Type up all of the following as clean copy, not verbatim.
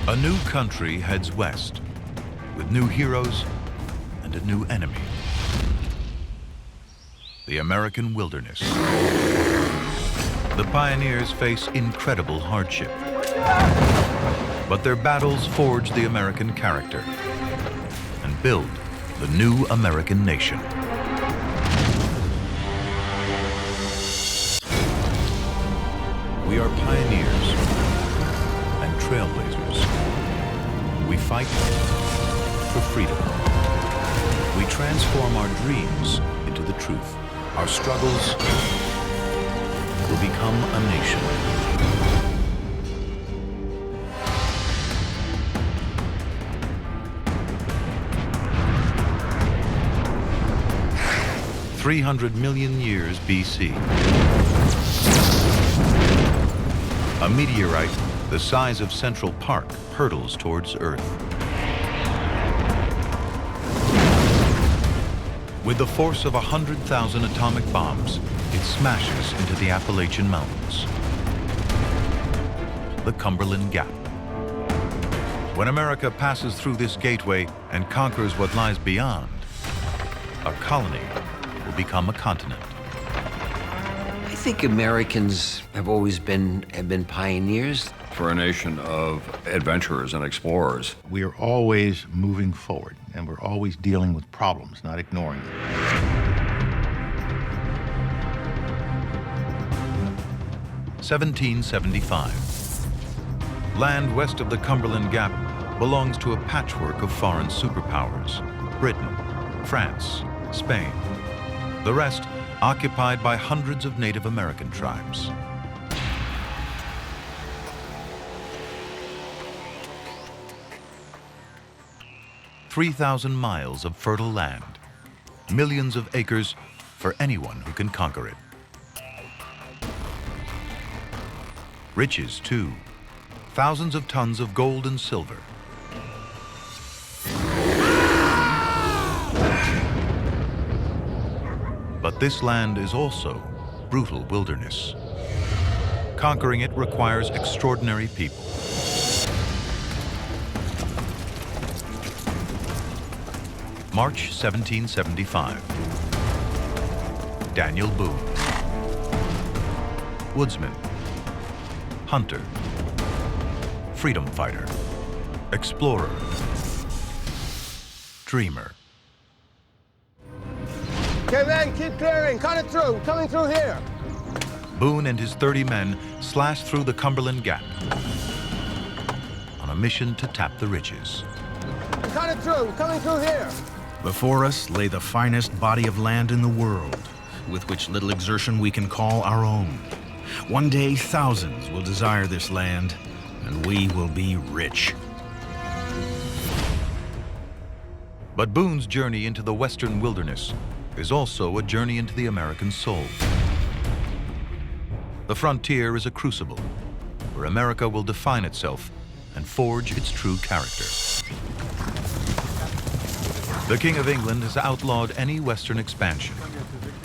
A new country heads west, with new heroes and a new enemy. The American wilderness. The pioneers face incredible hardship. But their battles forge the American character and build the new American nation. We are pioneers and trailblazers. We fight for freedom. We transform our dreams into the truth. Our struggles will become a nation. "300 million years BC. A meteorite the size of Central Park hurtles towards Earth. With the force of 100,000 atomic bombs, it smashes into the Appalachian Mountains. The Cumberland Gap. When America passes through this gateway and conquers what lies beyond, a colony will become a continent. I think Americans have always been pioneers. For a nation of adventurers and explorers. We are always moving forward, and we're always dealing with problems, not ignoring them. "1775. Land west of the Cumberland Gap belongs to a patchwork of foreign superpowers: Britain, France, Spain. The rest occupied by hundreds of Native American tribes. "3,000 miles of fertile land, millions of acres for anyone who can conquer it. Riches, too, thousands of tons of gold and silver. But this land is also brutal wilderness. Conquering it requires extraordinary people. March 1775. Daniel Boone. Woodsman, hunter, freedom fighter, explorer, dreamer. Okay, men, keep clearing. Cut it through. Coming through here. Boone and his 30 men slashed through the Cumberland Gap on a mission to tap the riches. Cut it through. Coming through here. Before us lay the finest body of land in the world, with which little exertion we can call our own. One day, thousands will desire this land, and we will be rich. But Boone's journey into the western wilderness is also a journey into the American soul. The frontier is a crucible where America will define itself and forge its true character. The King of England has outlawed any western expansion.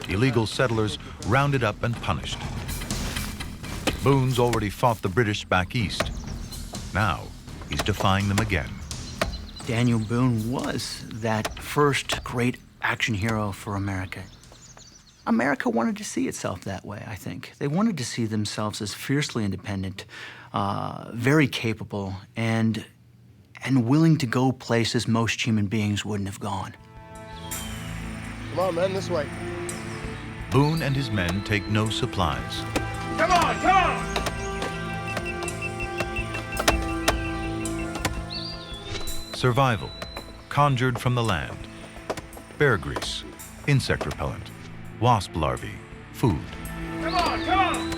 Illegal settlers rounded up and punished. Boone's already fought the British back east. Now he's defying them again. Daniel Boone was that first great action hero for America. America wanted to see itself that way, I think. They wanted to see themselves as fiercely independent, very capable, and willing to go places most human beings wouldn't have gone. Come on, men, this way. Boone and his men take no supplies. Come on, come on! Survival, conjured from the land. Bear grease, insect repellent, wasp larvae, food. Come on, come on!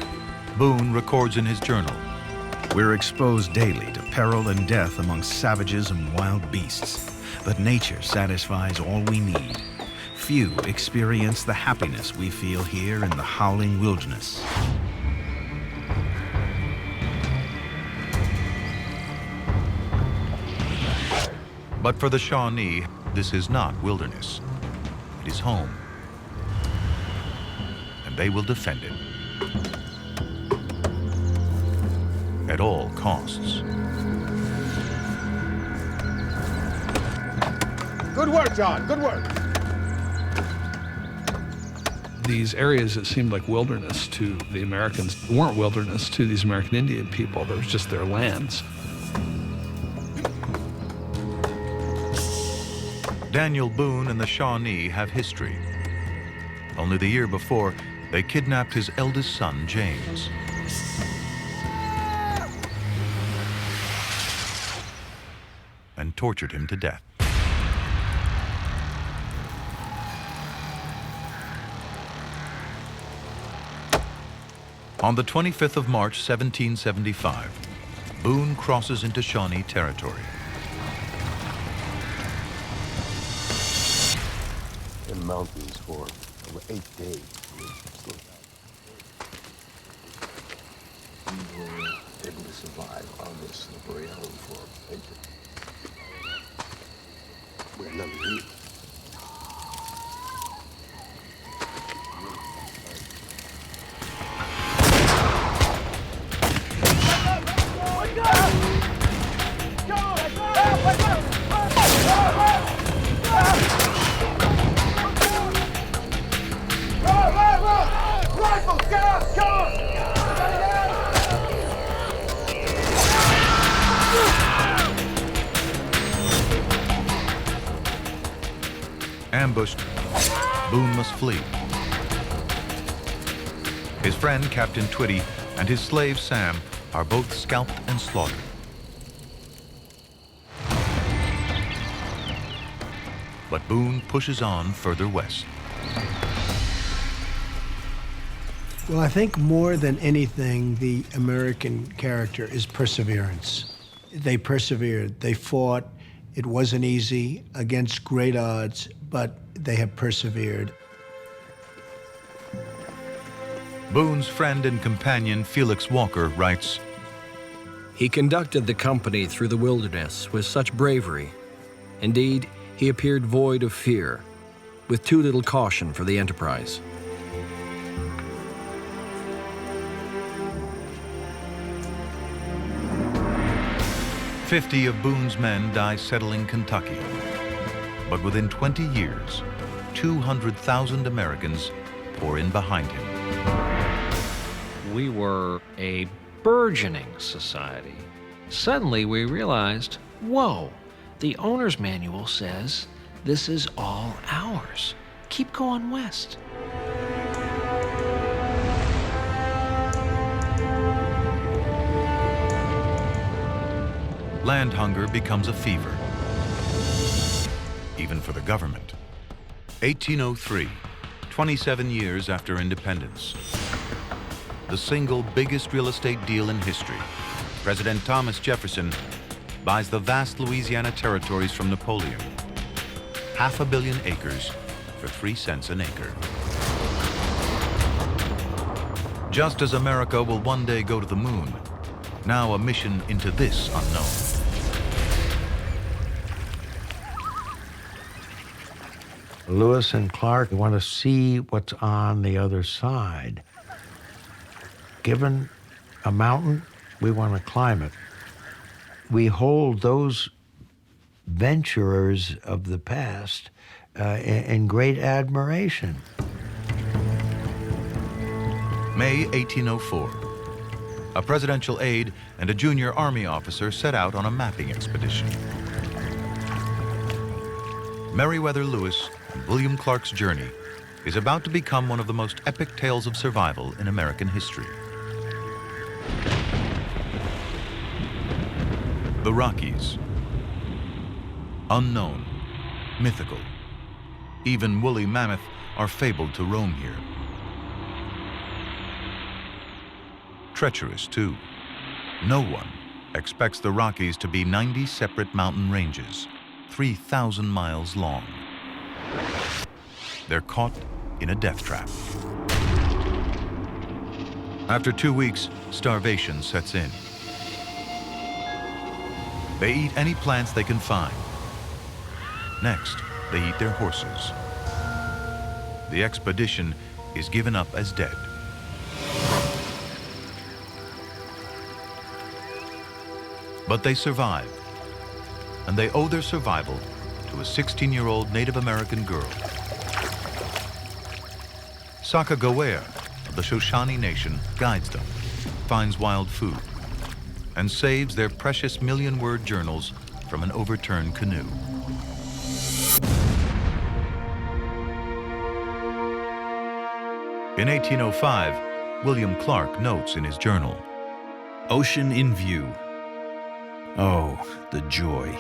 Boone records in his journal. We're exposed daily to peril and death amongst savages and wild beasts, but nature satisfies all we need. Few experience the happiness we feel here in the howling wilderness. But for the Shawnee, this is not wilderness. It is home. And they will defend it. At all costs. Good work, John. Good work. These areas that seemed like wilderness to the Americans weren't wilderness to these American Indian people. They was just their lands. Daniel Boone and the Shawnee have history. Only the year before, they kidnapped his eldest son, James. And tortured him to death. On the 25th of March, 1775, Boone crosses into Shawnee territory. In mountains for over 8 days. We were able to survive on this slippery island for 8 days. We had nothing to eat. Ambushed, Boone must flee. His friend, Captain Twitty, and his slave, Sam, are both scalped and slaughtered. But Boone pushes on further west. Well, I think more than anything, the American character is perseverance. They persevered. They fought. It wasn't easy against great odds, but they have persevered. Boone's friend and companion, Felix Walker, writes, "He conducted the company through the wilderness with such bravery. Indeed, he appeared void of fear, with too little caution for the enterprise." "50 of Boone's men die settling Kentucky. But within 20 years, 200,000 Americans pour in behind him. We were a burgeoning society. Suddenly we realized, whoa, the owner's manual says this is all ours. Keep going west. Land hunger becomes a fever, even for the government. 1803, 27 years after independence. The single biggest real estate deal in history. President Thomas Jefferson buys the vast Louisiana territories from Napoleon. 500 million acres for 3 cents an acre. Just as America will one day go to the moon, now a mission into this unknown. Lewis and Clark want to see what's on the other side. Given a mountain, we want to climb it. We hold those venturers of the past in great admiration. May 1804. A presidential aide and a junior Army officer set out on a mapping expedition. Meriwether Lewis and William Clark's journey is about to become one of the most epic tales of survival in American history. The Rockies. Unknown, mythical. Even woolly mammoth are fabled to roam here. Treacherous, too. No one expects the Rockies to be 90 separate mountain ranges, 3,000 miles long. They're caught in a death trap. After 2 weeks, starvation sets in. They eat any plants they can find. Next, they eat their horses. The expedition is given up as dead. But they survive, and they owe their survival to to a 16-year-old Native American girl. Sacagawea of the Shoshone Nation guides them, finds wild food, and saves their precious million-word journals from an overturned canoe. In 1805, William Clark notes in his journal, Ocean in view. Oh, the joy.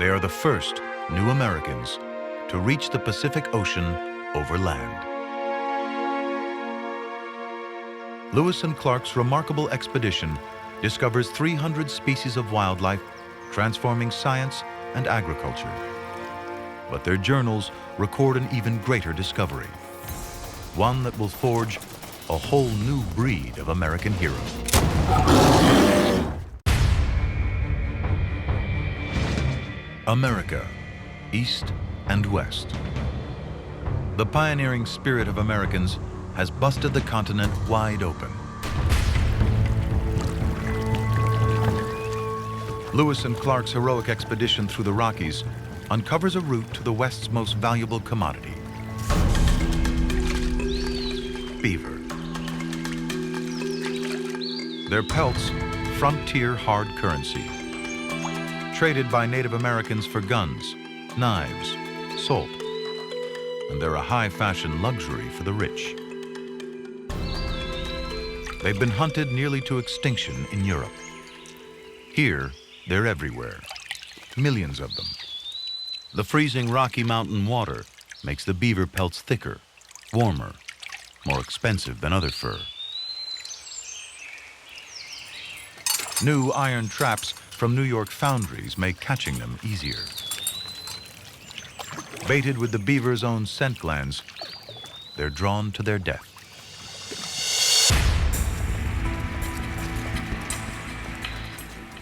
they are the first new Americans to reach the Pacific Ocean over land. Lewis and Clark's remarkable expedition discovers 300 species of wildlife, transforming science and agriculture. But their journals record an even greater discovery, one that will forge a whole new breed of American hero. America, East and West. The pioneering spirit of Americans has busted the continent wide open. Lewis and Clark's heroic expedition through the Rockies uncovers a route to the West's most valuable commodity, beaver. Their pelts, frontier hard currency, traded by Native Americans for guns, knives, salt, and they're a high-fashion luxury for the rich. They've been hunted nearly to extinction in Europe. Here, they're everywhere, millions of them. The freezing Rocky Mountain water makes the beaver pelts thicker, warmer, more expensive than other fur. New iron traps from New York foundries make catching them easier. Baited with the beaver's own scent glands, they're drawn to their death.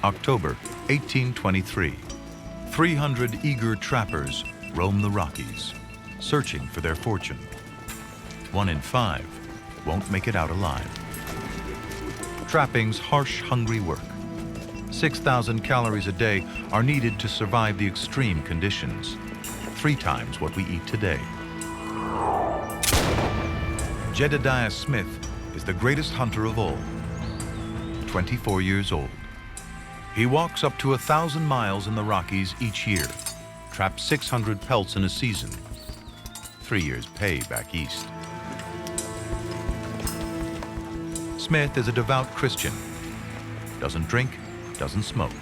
October 1823. 300 eager trappers roam the Rockies, searching for their fortune. 1 in 5 won't make it out alive. Trapping's harsh, hungry work. 6,000 calories a day are needed to survive the extreme conditions, 3 times what we eat today. Jedediah Smith is the greatest hunter of all, 24 years old. He walks up to 1,000 miles in the Rockies each year, traps 600 pelts in a season, 3 years' pay back east. Smith is a devout Christian, doesn't drink, doesn't smoke.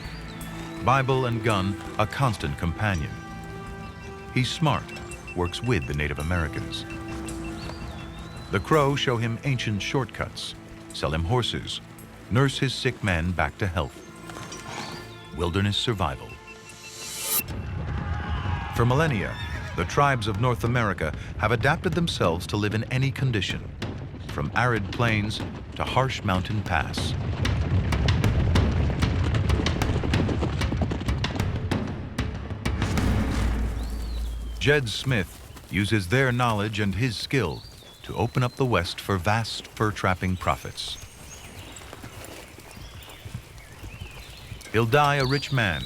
Bible and gun a constant companion. He's smart, works with the Native Americans. The Crow show him ancient shortcuts, sell him horses, nurse his sick men back to health. Wilderness survival. For millennia, the tribes of North America have adapted themselves to live in any condition, from arid plains to harsh mountain pass. Jed Smith uses their knowledge and his skill to open up the West for vast fur-trapping profits. He'll die a rich man,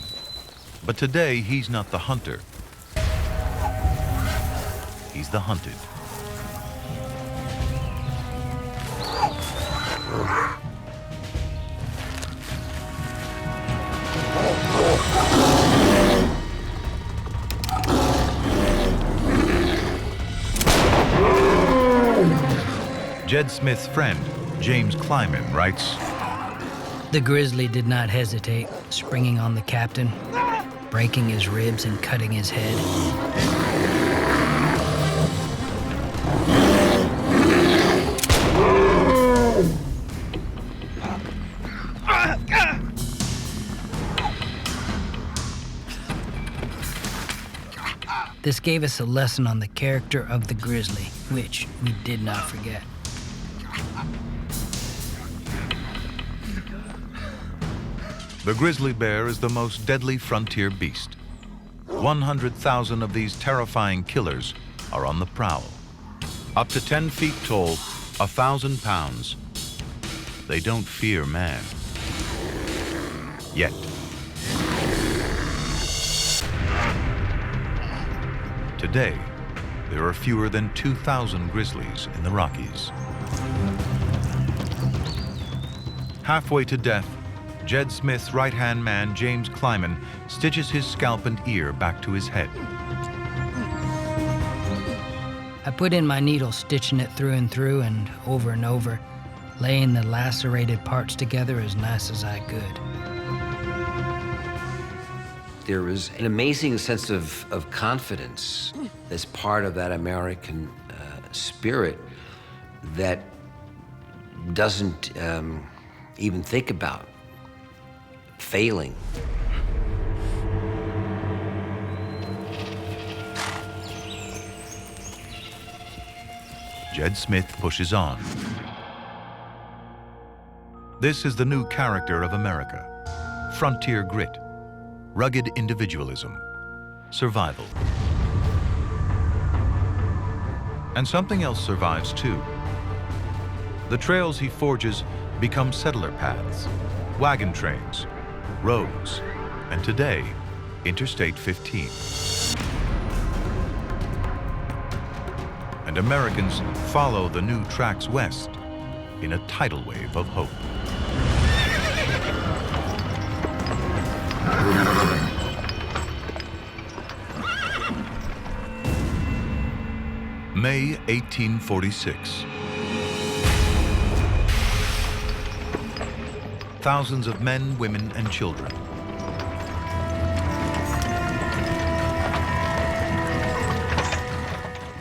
but today he's not the hunter. He's the hunted. Jed Smith's friend, James Kleiman, writes, "The grizzly did not hesitate, springing on the captain, breaking his ribs and cutting his head. This gave us a lesson on the character of the grizzly, which we did not forget. The grizzly bear is the most deadly frontier beast. 100,000 of these terrifying killers are on the prowl. Up to 10 feet tall, 1,000 pounds. They don't fear man. Yet. Today, there are fewer than 2,000 grizzlies in the Rockies. Halfway to death, Jed Smith's right-hand man, James Kleiman, stitches his scalp and ear back to his head. I put in my needle, stitching it through and through and over, laying the lacerated parts together as nice as I could. There was an amazing sense of confidence as part of that American spirit that doesn't even think about failing. Jed Smith pushes on. This is the new character of America. Frontier grit, rugged individualism, survival. And something else survives too. The trails he forges become settler paths, wagon trains, roads, and today, Interstate 15. And Americans follow the new tracks west in a tidal wave of hope. May 1846. Thousands of men, women, and children.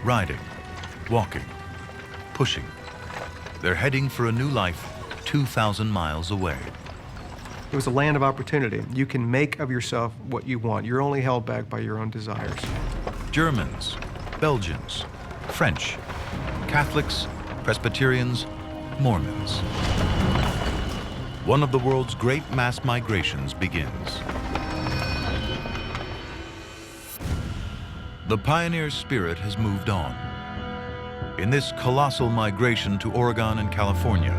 Riding, walking, pushing. They're heading for a new life 2,000 miles away. It was a land of opportunity. You can make of yourself what you want. You're only held back by your own desires. Germans, Belgians, French, Catholics, Presbyterians, Mormons. One of the world's great mass migrations begins. The pioneer spirit has moved on. In this colossal migration to Oregon and California,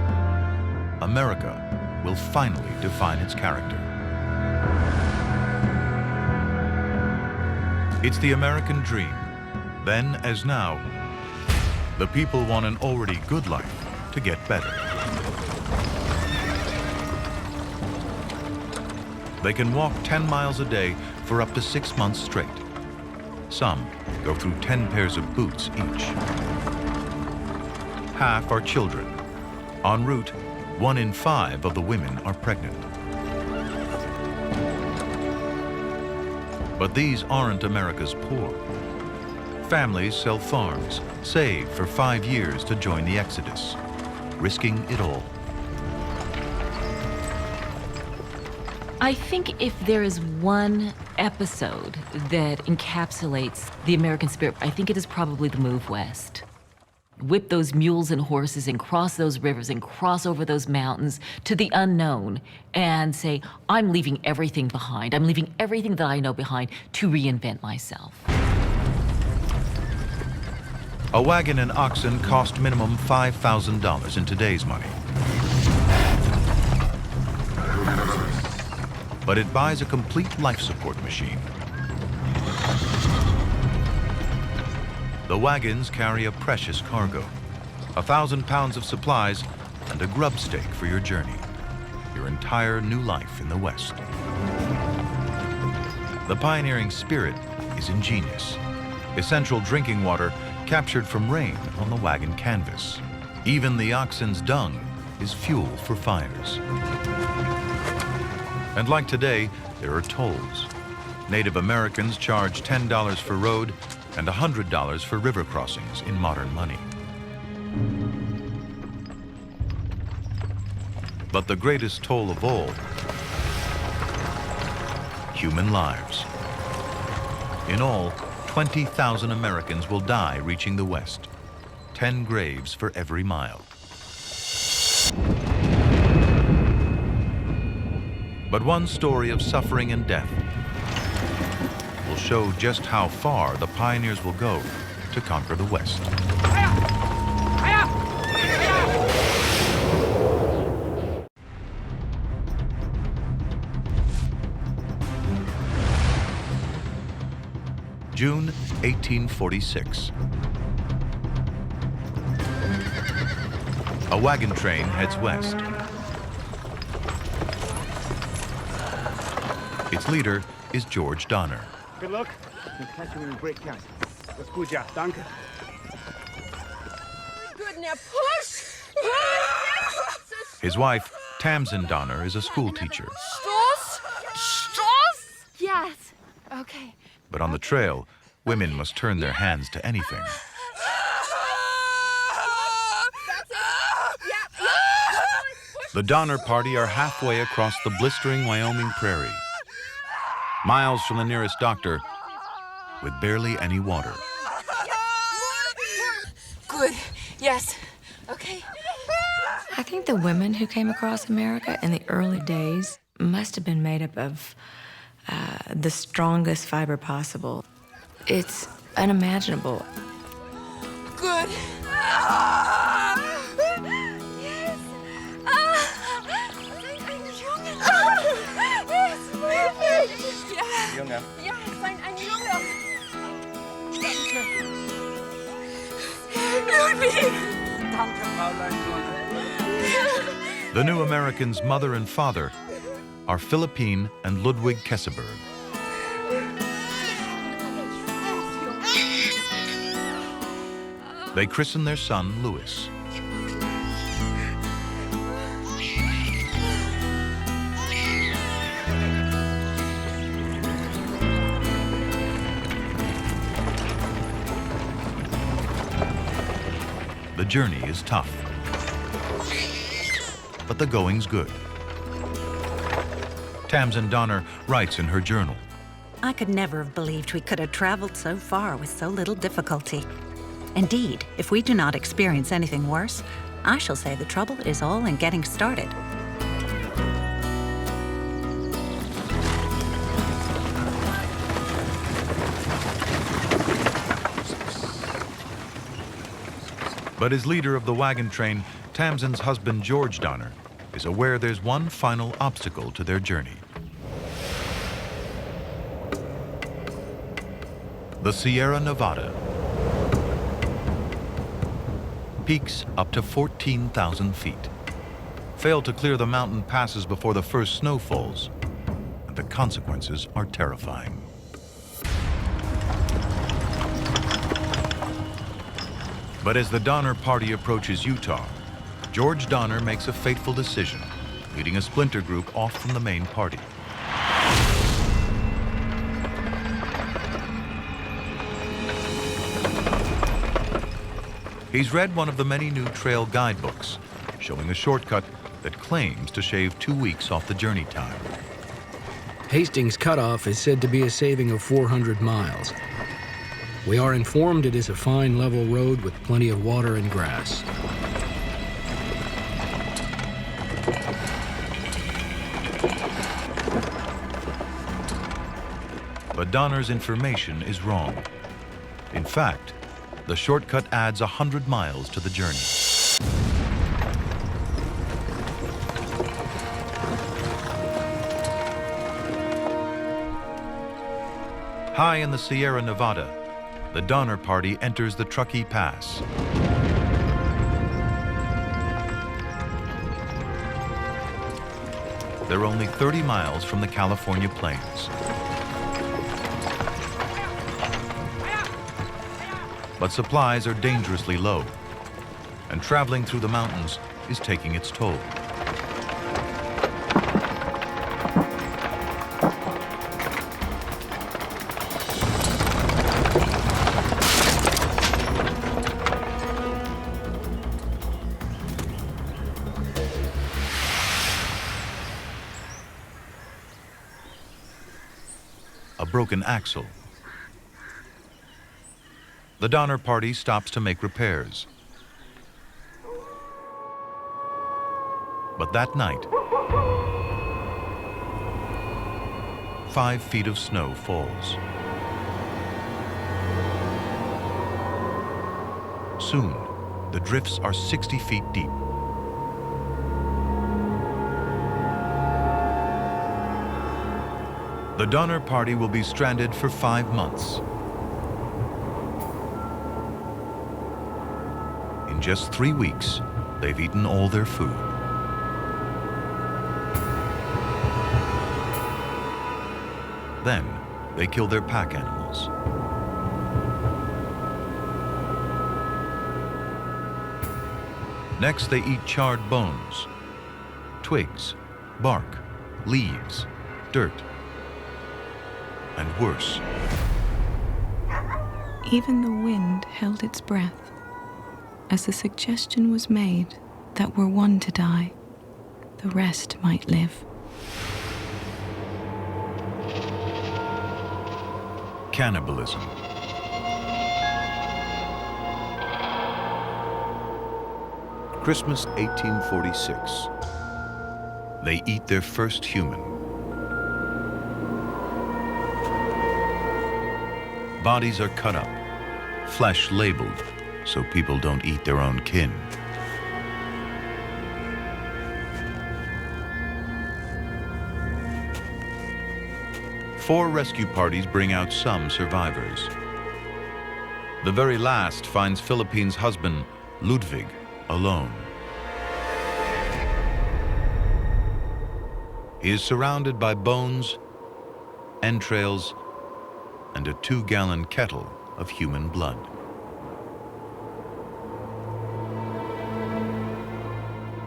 America will finally define its character. It's the American dream. Then, as now, the people want an already good life to get better. They can walk 10 miles a day for up to 6 months straight. Some go through 10 pairs of boots each. Half are children. En route, 1 in 5 of the women are pregnant. But these aren't America's poor. Families sell farms, save for 5 years to join the exodus, risking it all. I think if there is one episode that encapsulates the American spirit, I think it is probably the move west. Whip those mules and horses and cross those rivers and cross over those mountains to the unknown and say, I'm leaving everything behind. I'm leaving everything that I know behind to reinvent myself. A wagon and oxen cost minimum $5,000 in today's money. But it buys a complete life support machine. The wagons carry a precious cargo, 1,000 pounds of supplies and a grub stake for your journey, your entire new life in the West. The pioneering spirit is ingenious. Essential drinking water captured from rain on the wagon canvas. Even the oxen's dung is fuel for fires. And like today, there are tolls. Native Americans charge $10 for road and $100 for river crossings in modern money. But the greatest toll of all, human lives. In all, 20,000 Americans will die reaching the West, 10 graves for every mile. But one story of suffering and death will show just how far the pioneers will go to conquer the West. June 1846. A wagon train heads west. Its leader is George Donner. Good luck. Catch you when you break gas. That's good, yeah. Danke. Good, now push! His wife, Tamsin Donner, is a school teacher. Stoss? Stoss? Yes. Okay. But on the trail, women must turn their hands to anything. The Donner Party are halfway across the blistering Wyoming prairie, miles from the nearest doctor, with barely any water. Good. Yes. Okay. I think the women who came across America in the early days must have been made up of the strongest fiber possible. It's unimaginable. Good. Yes. Ein Junge. Junge. Ja, ein Junge. Ludwig. Danke, Fräulein Donner. The new Americans' mother and father are Philippine and Ludwig Kesseberg. They christen their son, Louis. The journey is tough, but the going's good. Tamsin Donner writes in her journal, I could never have believed we could have traveled so far with so little difficulty. Indeed, if we do not experience anything worse, I shall say the trouble is all in getting started. But as leader of the wagon train, Tamsin's husband, George Donner, is aware there's one final obstacle to their journey. The Sierra Nevada. Peaks up to 14,000 feet. Fail to clear the mountain passes before the first snow falls, and the consequences are terrifying. But as the Donner Party approaches Utah, George Donner makes a fateful decision, leading a splinter group off from the main party. He's read one of the many new trail guidebooks, showing a shortcut that claims to shave 2 weeks off the journey time. Hastings Cutoff is said to be a saving of 400 miles. We are informed it is a fine level road with plenty of water and grass. But Donner's information is wrong. In fact, the shortcut adds 100 miles to the journey. High in the Sierra Nevada, the Donner Party enters the Truckee Pass. They're only 30 miles from the California plains. But supplies are dangerously low, and traveling through the mountains is taking its toll. A broken axle. The Donner Party stops to make repairs. But that night, 5 feet of snow falls. Soon, the drifts are 60 feet deep. The Donner Party will be stranded for 5 months, In just 3 weeks, they've eaten all their food. Then, they kill their pack animals. Next, they eat charred bones, twigs, bark, leaves, dirt, and worse. Even the wind held its breath as the suggestion was made that were one to die, the rest might live. Cannibalism. Christmas 1846. They eat their first human. Bodies are cut up, flesh labeled, so people don't eat their own kin. Four rescue parties bring out some survivors. The very last finds Philippine's husband, Ludwig, alone. He is surrounded by bones, entrails, and a 2-gallon kettle of human blood.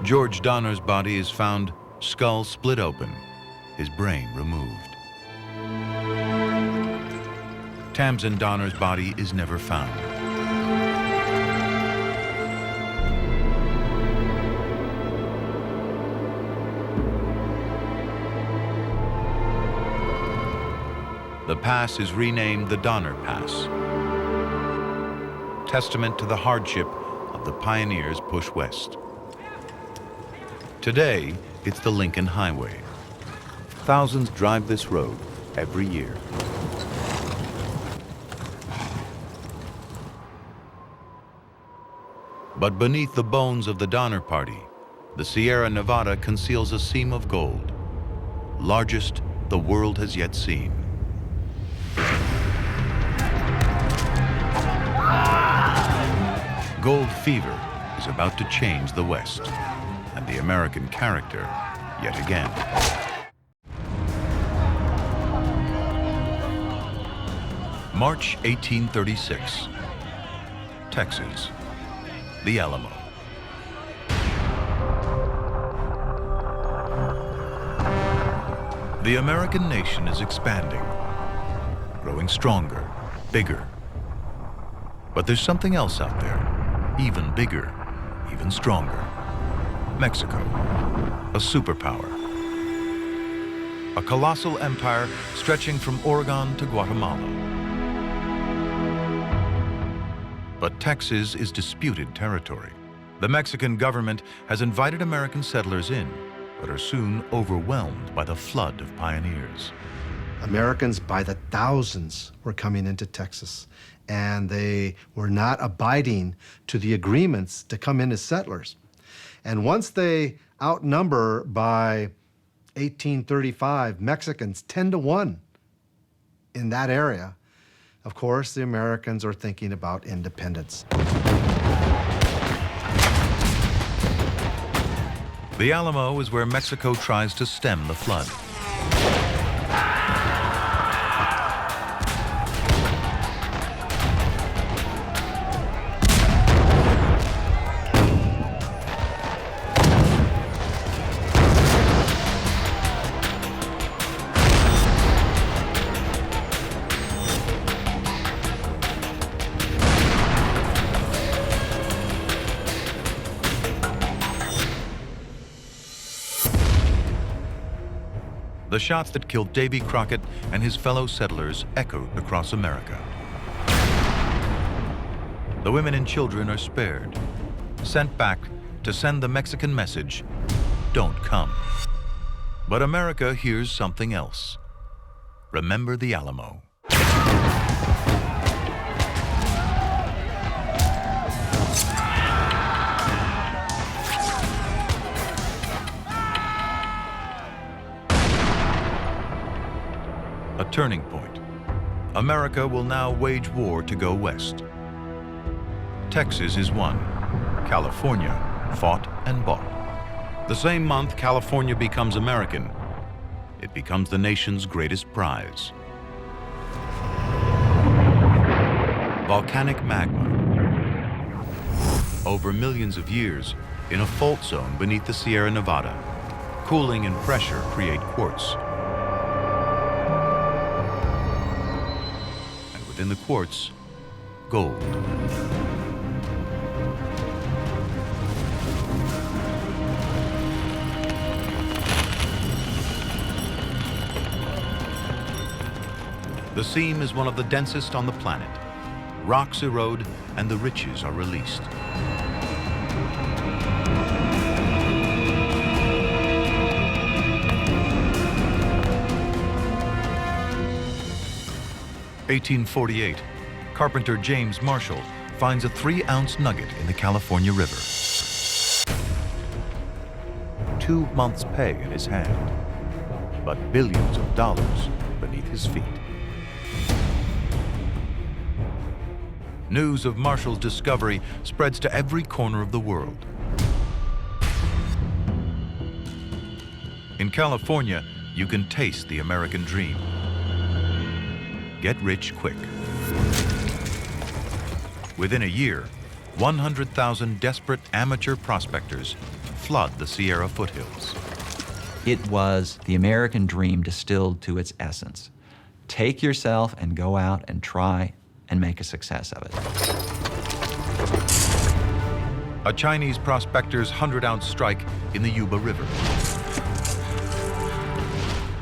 George Donner's body is found, skull split open, his brain removed. Tamsin Donner's body is never found. The pass is renamed the Donner Pass, testament to the hardship of the pioneers' push west. Today, it's the Lincoln Highway. Thousands drive this road every year. But beneath the bones of the Donner Party, the Sierra Nevada conceals a seam of gold, largest the world has yet seen. Gold fever is about to change the West and the American character yet again. March 1836, Texas, the Alamo. The American nation is expanding, growing stronger, bigger. But there's something else out there, even bigger, even stronger. Mexico, a superpower. A colossal empire stretching from Oregon to Guatemala. But Texas is disputed territory. The Mexican government has invited American settlers in, but are soon overwhelmed by the flood of pioneers. Americans by the thousands were coming into Texas, and they were not abiding to the agreements to come in as settlers. And once they outnumber by 1835 Mexicans 10-1 in that area, of course, the Americans are thinking about independence. The Alamo is where Mexico tries to stem the flood. The shots that killed Davy Crockett and his fellow settlers echoed across America. The women and children are spared, sent back to send the Mexican message, don't come. But America hears something else. Remember the Alamo. A turning point. America will now wage war to go west. Texas is one. California fought and bought. The same month California becomes American, it becomes the nation's greatest prize. Volcanic magma. Over millions of years, in a fault zone beneath the Sierra Nevada, cooling and pressure create quartz. And within the quartz, gold. The seam is one of the densest on the planet. Rocks erode and the riches are released. (1848), carpenter James Marshall finds a 3-ounce nugget in the California River. 2 months' pay in his hand, but billions of dollars beneath his feet. News of Marshall's discovery spreads to every corner of the world. In California, you can taste the American dream. Get rich quick. Within a year, 100,000 desperate amateur prospectors flood the Sierra foothills. It was the American dream distilled to its essence. Take yourself and go out and try and make a success of it. A Chinese prospector's 100-ounce strike in the Yuba River.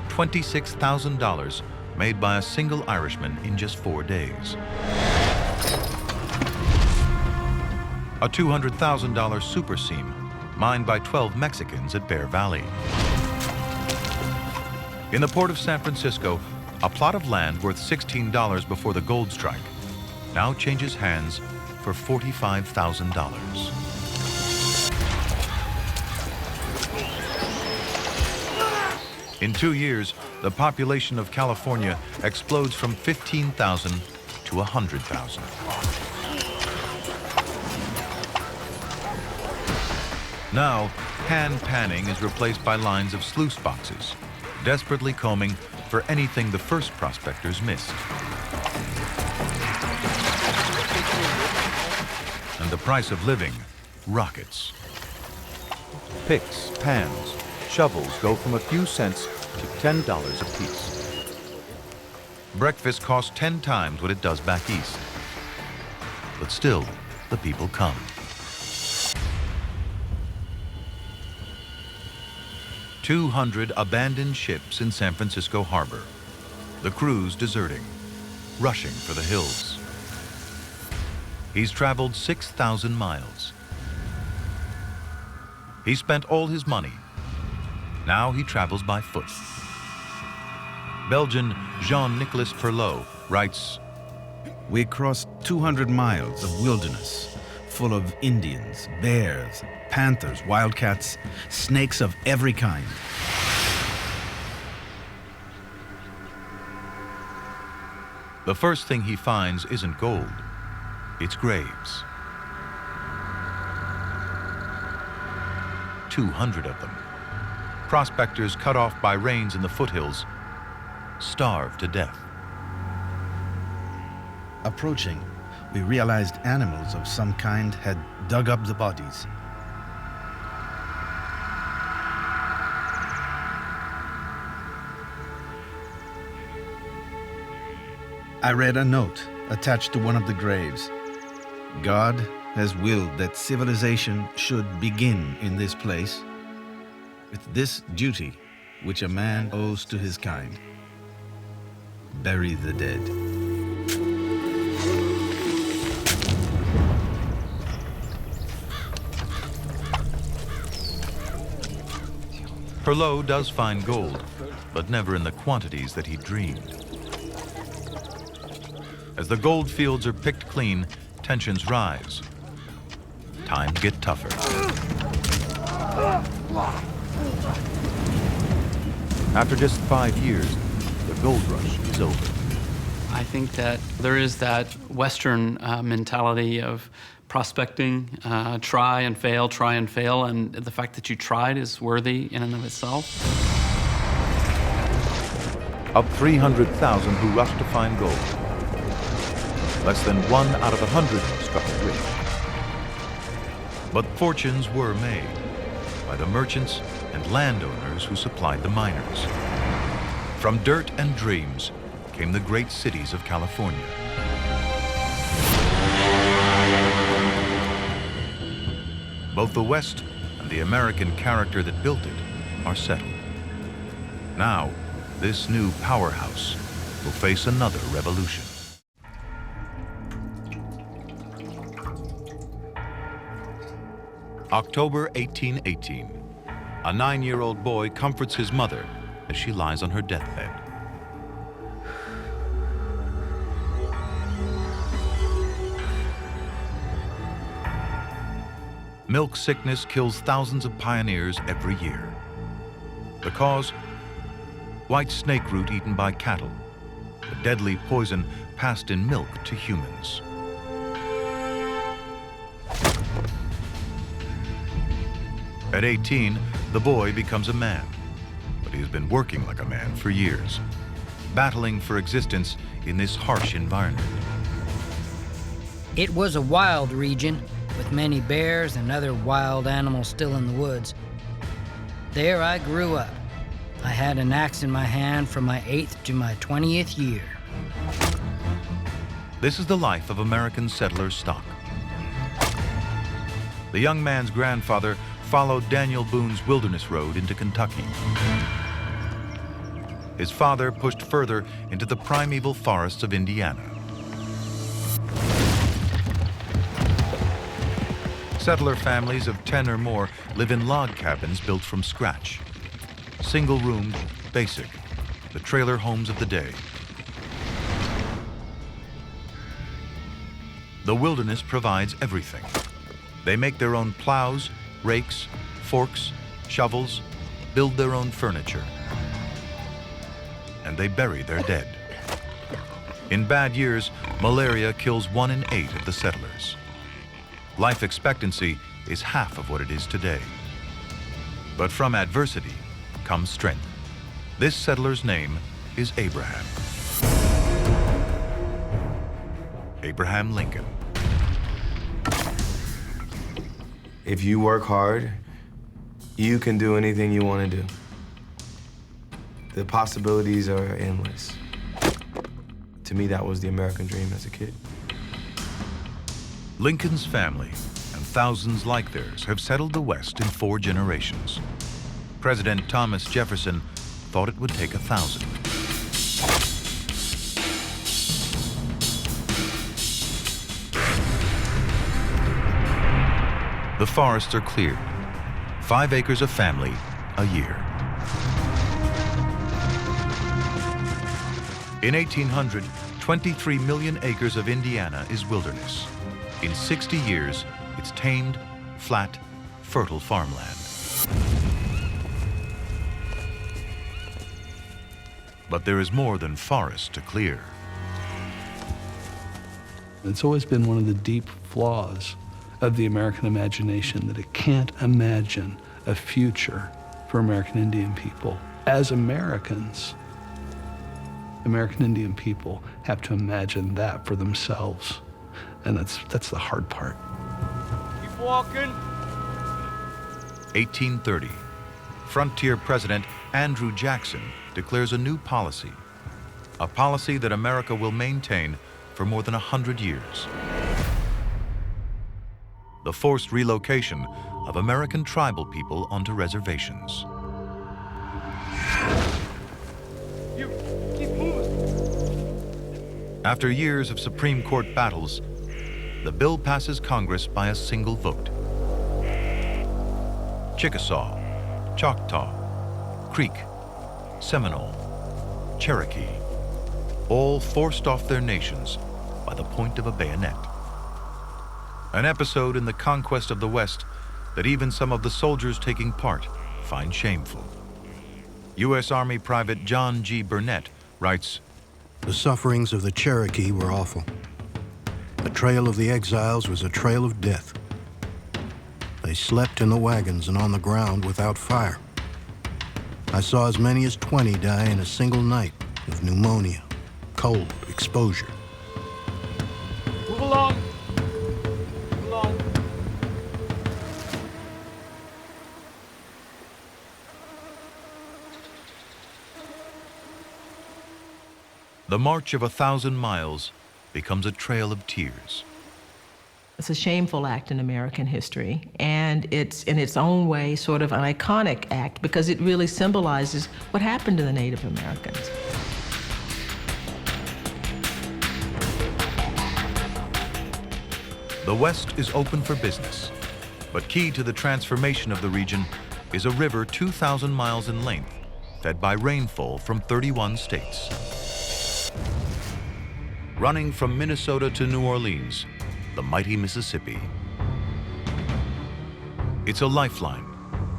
$26,000 made by a single Irishman in just 4 days. A $200,000 super seam mined by 12 Mexicans at Bear Valley. In the port of San Francisco, a plot of land worth $16 before the gold strike now changes hands for $45,000. In 2 years, the population of California explodes from 15,000 to 100,000. Now, hand panning is replaced by lines of sluice boxes, desperately combing for anything the first prospectors missed. And the price of living rockets. Picks, pans, shovels go from a few cents to $10 apiece. Breakfast costs 10 times what it does back east. But still, the people come. "200 abandoned ships in San Francisco harbor. The crews deserting, rushing for the hills. He's traveled 6,000 miles. He spent all his money. Now he travels by foot. Belgian Jean-Nicolas Perlot writes, "We crossed 200 miles of wilderness, full of Indians, bears, panthers, wildcats, snakes of every kind. The first thing he finds isn't gold, it's graves. 200 of them. Prospectors cut off by rains in the foothills, starved to death. Approaching, we realized animals of some kind had dug up the bodies. I read a note attached to one of the graves. God has willed that civilization should begin in this place with this duty which a man owes to his kind. Bury the dead." Perlot does find gold, but never in the quantities that he dreamed. As the gold fields are picked clean, tensions rise. Times get tougher. After just 5 years, the gold rush is over. I think that there is that Western mentality of prospecting, try and fail, and the fact that you tried is worthy in and of itself. Of 300,000 who rushed to find gold, less than 1 out of 100 struck it rich. But fortunes were made by the merchants and landowners who supplied the miners. From dirt and dreams came the great cities of California. Both the West and the American character that built it are settled. Now, this new powerhouse will face another revolution. October 1818. A 9-year-old boy comforts his mother as she lies on her deathbed. Milk sickness kills thousands of pioneers every year. The cause? White snake root eaten by cattle, a deadly poison passed in milk to humans. At 18, the boy becomes a man, but he has been working like a man for years, battling for existence in this harsh environment. It was a wild region, with many bears and other wild animals still in the woods. There I grew up. I had an axe in my hand from my 8th to my 20th year. This is the life of American settler stock. The young man's grandfather followed Daniel Boone's wilderness road into Kentucky. His father pushed further into the primeval forests of Indiana. Settler families of 10 or more live in log cabins built from scratch. Single-roomed, basic, the trailer homes of the day. The wilderness provides everything. They make their own plows, rakes, forks, shovels, build their own furniture. And they bury their dead. In bad years, malaria kills 1 in 8 of the settlers. Life expectancy is half of what it is today. But from adversity comes strength. This settler's name is Abraham. Abraham Lincoln. If you work hard, you can do anything you want to do. The possibilities are endless. To me, that was the American dream as a kid. Lincoln's family and thousands like theirs have settled the West in 4 generations. President Thomas Jefferson thought it would take 1,000. The forests are cleared. 5 acres of family a year. In 1800, 23 million acres of Indiana is wilderness. In 60 years, it's tamed, flat, fertile farmland. But there is more than forest to clear. It's always been one of the deep flaws of the American imagination that it can't imagine a future for American Indian people. As Americans, American Indian people have to imagine that for themselves. And that's the hard part. Keep walking. 1830, frontier President Andrew Jackson declares a new policy, a policy that America will maintain for more than 100 years. The forced relocation of American tribal people onto reservations. You keep moving. After years of Supreme Court battles, the bill passes Congress by a single vote. Chickasaw, Choctaw, Creek, Seminole, Cherokee, all forced off their nations by the point of a bayonet. An episode in the conquest of the West that even some of the soldiers taking part find shameful. U.S. Army Private John G. Burnett writes, "The sufferings of the Cherokee were awful. The trail of the exiles was a trail of death. They slept in the wagons and on the ground without fire. I saw as many as 20 die in a single night of pneumonia, cold, exposure. Move along. Move along. The march of 1,000 miles becomes a trail of tears. It's a shameful act in American history, and it's in its own way sort of an iconic act because it really symbolizes what happened to the Native Americans. The West is open for business, but key to the transformation of the region is a river 2,000 miles in length, fed by rainfall from 31 states. Running from Minnesota to New Orleans, the mighty Mississippi. It's a lifeline,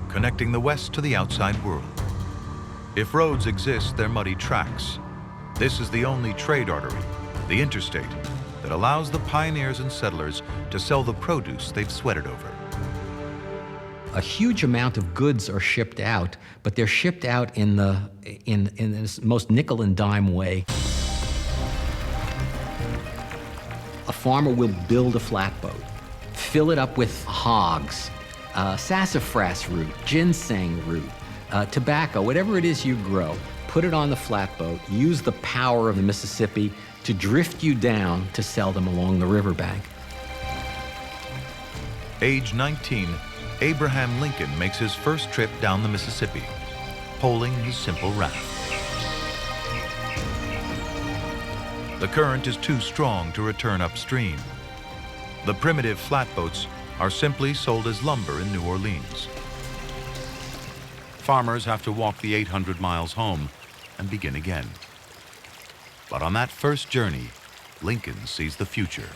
connecting the West to the outside world. If roads exist, they're muddy tracks. This is the only trade artery, the interstate, that allows the pioneers and settlers to sell the produce they've sweated over. A huge amount of goods are shipped out, but they're shipped out in this most nickel and dime way. A farmer will build a flatboat, fill it up with hogs, sassafras root, ginseng root, tobacco, whatever it is you grow, put it on the flatboat, use the power of the Mississippi to drift you down to sell them along the riverbank. Age 19, Abraham Lincoln makes his first trip down the Mississippi, poling his simple raft. The current is too strong to return upstream. The primitive flatboats are simply sold as lumber in New Orleans. Farmers have to walk the 800 miles home and begin again. But on that first journey, Lincoln sees the future.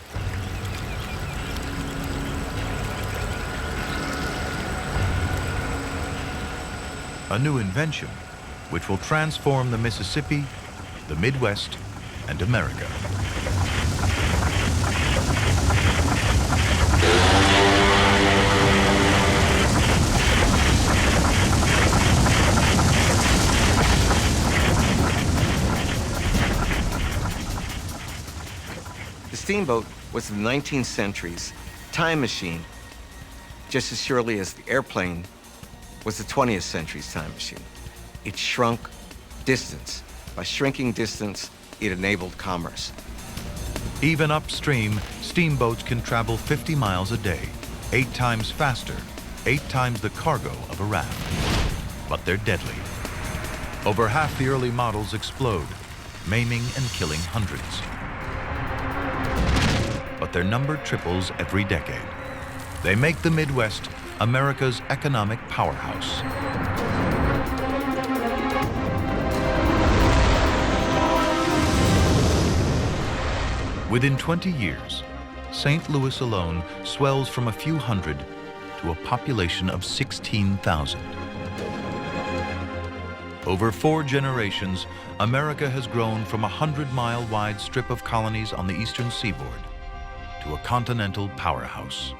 A new invention which will transform the Mississippi, the Midwest, and America. The steamboat was the 19th century's time machine, just as surely as the airplane was the 20th century's time machine. It shrunk distance. By shrinking distance, it enabled commerce. Even upstream, steamboats can travel 50 miles a day, 8 times faster, 8 times the cargo of a raft. But they're deadly. Over half the early models explode, maiming and killing hundreds. But their number triples every decade. They make the Midwest America's economic powerhouse. Within 20 years, St. Louis alone swells from a few hundred to a population of 16,000. Over 4 generations, America has grown from a 100-mile wide strip of colonies on the eastern seaboard to a continental powerhouse.